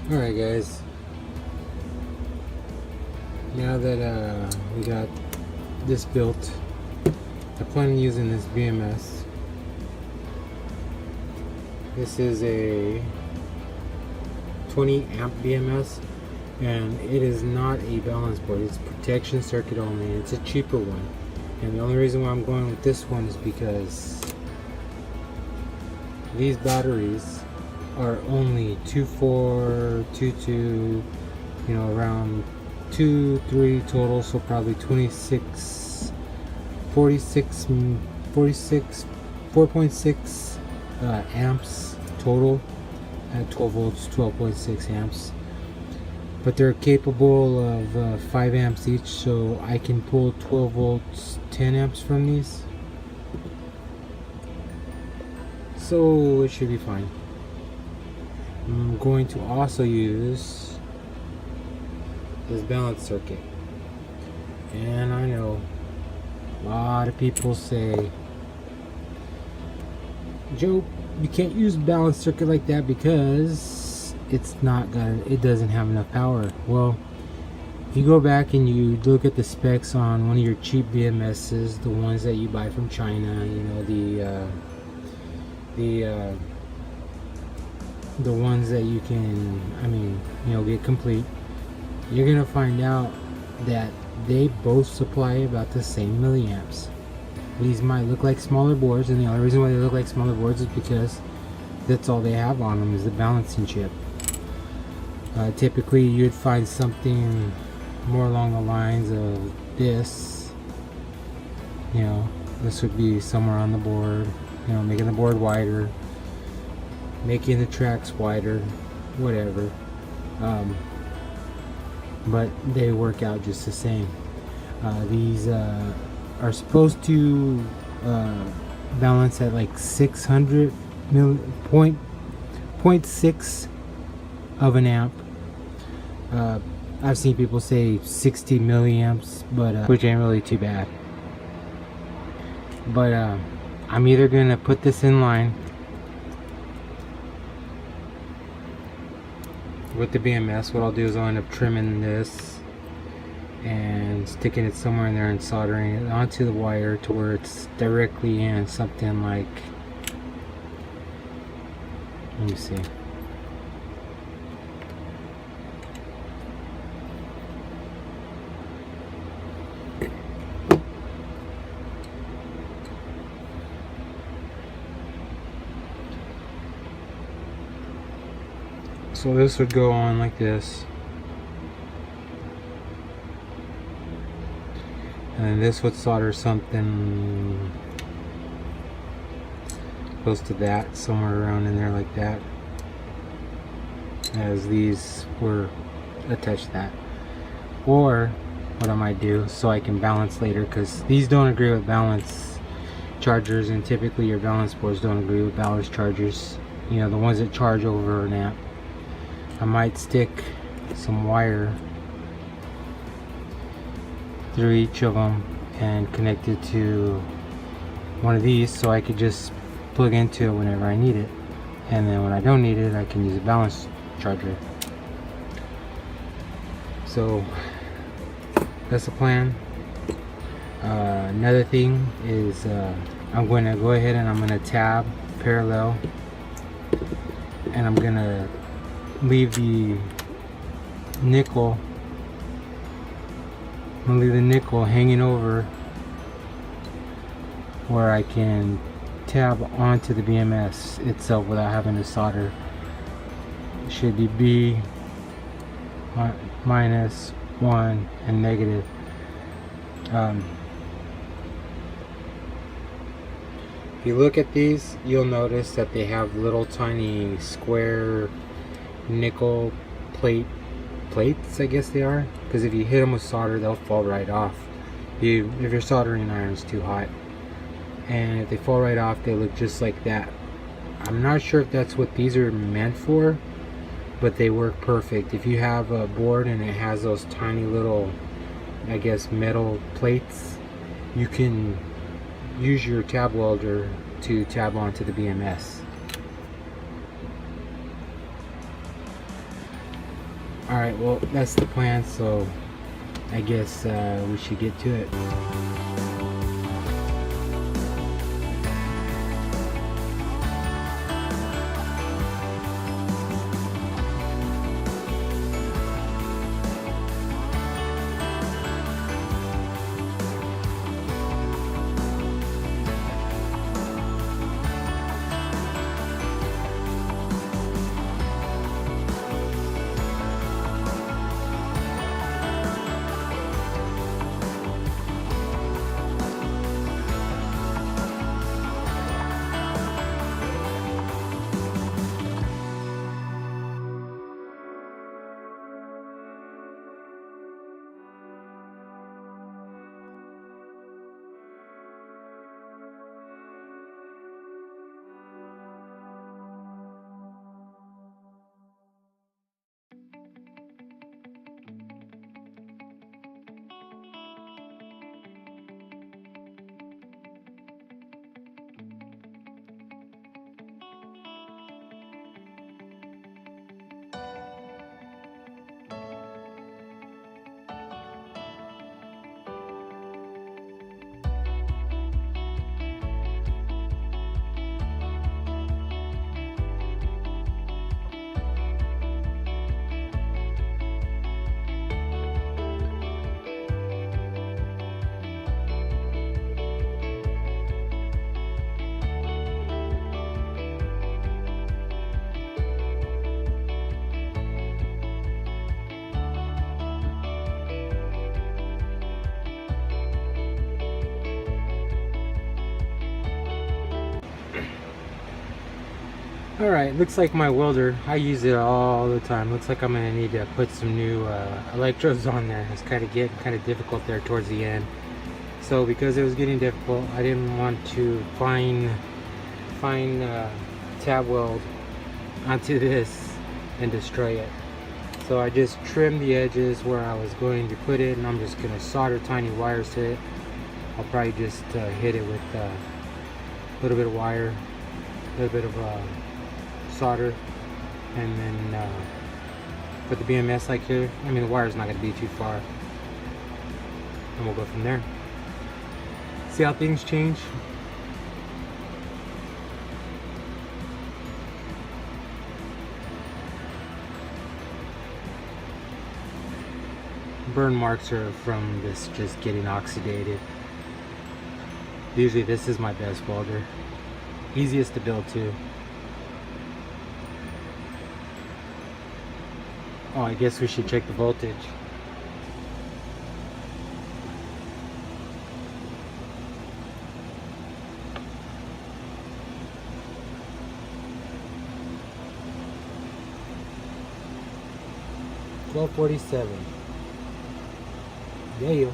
Alright guys, now that we got this built, I plan on using this BMS. This is a 20 amp BMS, and it is not a balance board. It's protection circuit only. It's a cheaper one, and the only reason why I'm going with this one is because these batteries are only 2.4, 2.2, you know, around 2.3 total, so probably 26, 46, 4.6 amps total at 12 volts, 12.6 amps. But they're capable of 5 amps each, so I can pull 12 volts, 10 amps from these. So it should be fine. I'm going to also use this balance circuit. And I know a lot of people say, Joe, you can't use balance circuit like that because it doesn't have enough power. Well, if you go back and you look at the specs on one of your cheap BMSs, the ones that you buy from China, you know, the ones that you can, get complete, you're gonna find out that they both supply about the same milliamps. These might look like smaller boards, and the only reason why they look like smaller boards is because that's all they have on them is the balancing chip. Typically you'd find something more along the lines of this. You know, this would be somewhere on the board, you know, making the board wider, making the tracks wider, whatever. But they work out just the same. These are supposed to balance at like 600 0.6 of an amp. I've seen people say 60 milliamps, but which ain't really too bad. But I'm either gonna put this in line with the BMS. What I'll do is I'll end up trimming this and sticking it somewhere in there and soldering it onto the wire to where it's directly in something like, let me see, so this would go on like this, and then this would solder something close to that, somewhere around in there like that, as these were attached to that. Or what I might do, so I can balance later, because these don't agree with balance chargers, and typically your balance boards don't agree with balance chargers, you know, the ones that charge over an amp. I might stick some wire through each of them and connect it to one of these, so I could just plug into it whenever I need it, and then when I don't need it, I can use a balance charger. So that's the plan. Another thing is I'm going to go ahead and I'm going to tab parallel, and I'm going to leave the nickel hanging over where I can tab onto the BMS itself without having to solder. It should be B, minus, 1, and negative. If you look at these, you'll notice that they have little tiny square nickel plates, I guess they are, because if you hit them with solder, they'll fall right off. If your soldering iron's too hot, and if they fall right off, they look just like that. I'm not sure if that's what these are meant for, but they work perfect. If you have a board and it has those tiny little, I guess, metal plates, you can use your tab welder to tab onto the BMS. Alright, well, that's the plan, so I guess we should get to it. Alright, looks like my welder, I use it all the time. Looks like I'm going to need to put some new electrodes on there. It's kind of getting kind of difficult there towards the end. So because it was getting difficult, I didn't want to fine tab weld onto this and destroy it. So I just trimmed the edges where I was going to put it, and I'm just going to solder tiny wires to it. I'll probably just hit it with a little bit of wire, a little bit of solder, and then put the BMS like here. I mean, the wire's not going to be too far, and we'll go from there. See how things change. Burn marks are from this just getting oxidated. Usually this is my best welder, easiest to build too. Oh, I guess we should check the voltage. $1247. Yeah, you.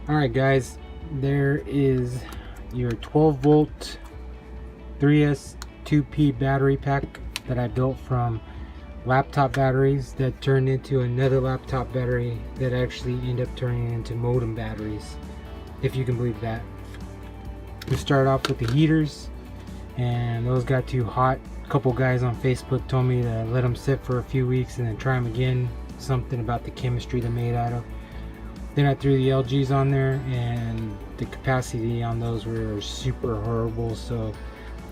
Alright guys, there is your 12 volt 3S 2P battery pack that I built from laptop batteries that turned into another laptop battery that actually ended up turning into modem batteries, if you can believe that. We started off with the heaters and those got too hot. A couple guys on Facebook told me to let them sit for a few weeks and then try them again. Something about the chemistry they're made out of. Then I threw the LGs on there and the capacity on those were super horrible, so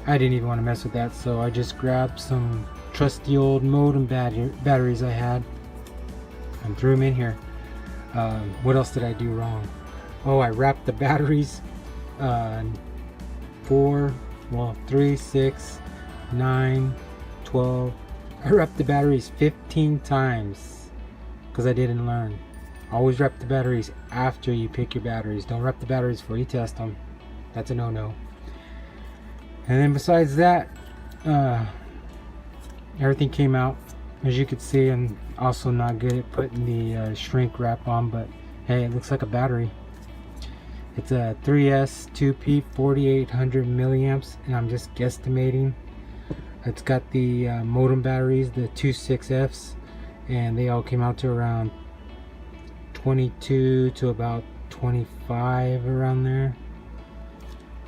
I didn't even want to mess with that. So I just grabbed some trusty old modem batteries I had and threw them in here. What else did I do wrong? Oh, I wrapped the batteries 3, 6, 9, 12. I wrapped the batteries 15 times because I didn't learn. Always wrap the batteries after you pick your batteries. Don't wrap the batteries before you test them. That's a no-no. And then besides that, everything came out. As you can see, I'm also not good at putting the shrink wrap on, but hey, it looks like a battery. It's a 3S 2P 4800 milliamps, and I'm just guesstimating. It's got the modem batteries, the 26Fs, and they all came out to around 22 to about 25 around there.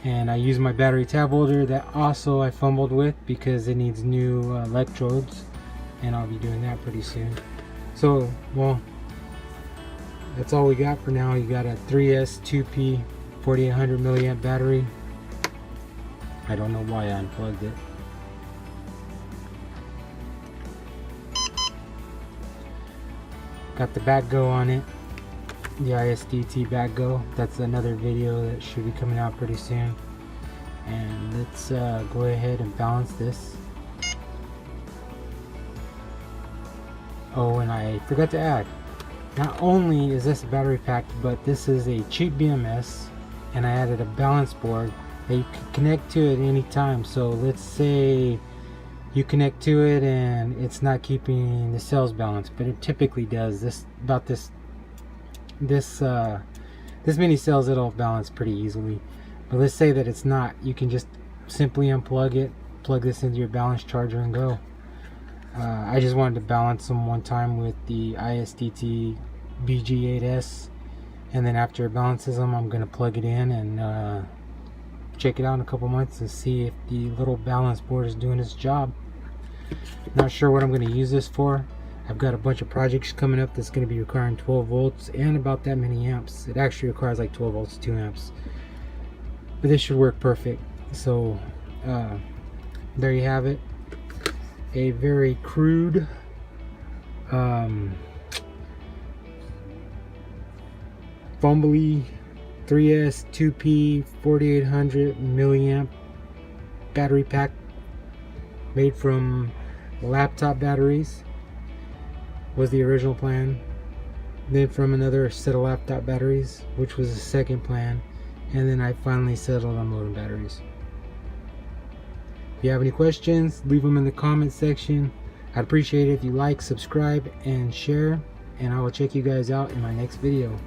And I use my battery tab holder that also I fumbled with because it needs new electrodes, and I'll be doing that pretty soon. So, well, that's all we got for now. You got a 3S 2P 4800 milliamp battery. I don't know why I unplugged it. Got the back go on it, the ISDT back go. That's another video that should be coming out pretty soon. And let's go ahead and balance this. Oh, and I forgot to add, not only is this a battery pack, but this is a cheap BMS, and I added a balance board that you can connect to at any time. So let's say you connect to it and it's not keeping the cells balanced, but it typically does. This many cells, it'll balance pretty easily. But let's say that it's not. You can just simply unplug it, plug this into your balance charger, and go. I just wanted to balance them one time with the ISDT BG8S, and then after it balances them, I'm gonna plug it in and check it out in a couple months and see if the little balance board is doing its job. Not sure what I'm going to use this for. I've got a bunch of projects coming up that's going to be requiring 12 volts and about that many amps. It actually requires like 12 volts, 2 amps. But this should work perfect. So there you have it. A very crude fumbly 3S 2P 4800 milliamp battery pack made from laptop batteries was the original plan, then from another set of laptop batteries, which was the second plan, and then I finally settled on modem batteries. If you have any questions, leave them in the comment section. I'd appreciate it if you like, subscribe, and share, and I will check you guys out in my next video.